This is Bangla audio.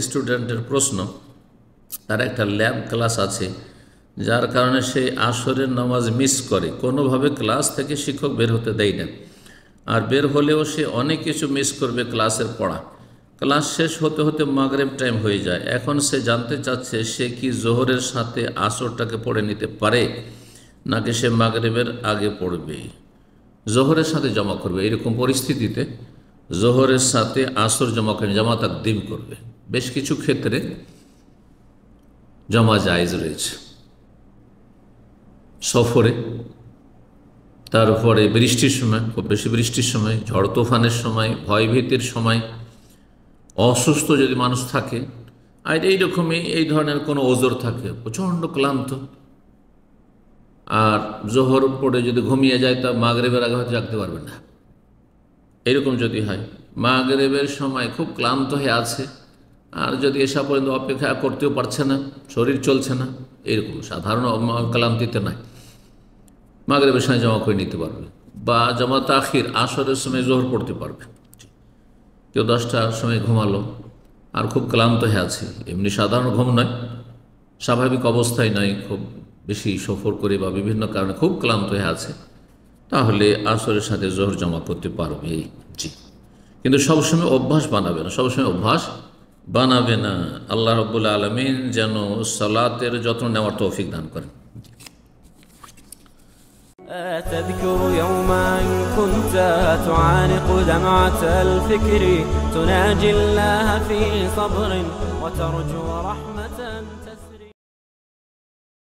স্টুডেন্টের প্রশ্ন, তার একটা ল্যাব ক্লাস আছে, যার কারণে সে আসরের নামাজ মিস করে, কোনোভাবে ক্লাস থেকে শিক্ষক বের হতে দেয় না, আর বের হলেও সে অনেক কিছু মিস করবে ক্লাসের পড়া। ক্লাস শেষ হতে হতে মাগরিব টাইম হয়ে যায়। এখন সে জানতে চাচ্ছে সে কি জোহরের সাথে আসরটাকে পড়ে নিতে পারে, নাকি সে মাগরিবের আগে পড়বে, জোহরের সাথে জমা করবে। এরকম পরিস্থিতিতে জোহরের সাথে আসর জমা করে জামা তাকদিম করবে। বেশ কিছু ক্ষেত্রে জমা জায়েজ রয়েছে, সফরে, তারপরে বৃষ্টির সময়, খুব বেশি বৃষ্টির সময়, ঝড় তুফানের সময়, ভয়ভীতির সময়, অসুস্থ যদি মানুষ থাকে, আর এইরকমই এই ধরনের কোনো ওজোর থাকে, প্রচণ্ড ক্লান্ত, আর জোহর পড়ে যদি ঘুমিয়ে যায় তা মাগরিবের আগে হয়তো জাগতে পারবে না। এরকম যদি হয়, মাগরিবের সময় খুব ক্লান্ত হয়ে আছে, আর যদি এসা পর্যন্ত অপেক্ষা করতেও পারছে না, শরীর চলছে না, এরকম সাধারণ ক্লান্তিতে নাই, মাগরিবের সময় জমা করে নিতে পারবে, বা জমা তাখির আসরের সময় জোহর পড়তে পারবে। কেউ 10টার সময় ঘুমালো আর খুব ক্লান্ত হয়ে আছে, এমনি সাধারণ ঘুম নয়, স্বাভাবিক অবস্থায় নয়, খুব বেশি সফর করে বা বিভিন্ন কারণে খুব ক্লান্ত হয়ে আছে, তাহলে আসরের সাথে জোহর জমা করতে পারবে। জি, কিন্তু সবসময় অভ্যাস বানাবে না, সবসময় অভ্যাস বানাবে না। আল্লাহ রাব্বুল আলামিন যেন সালাতের যত্ন নেওয়ার তৌফিক দান করেন। أتذكر يوما كنت تعانق دمعة الفكر تناجي الله في صبر وترجو رحمة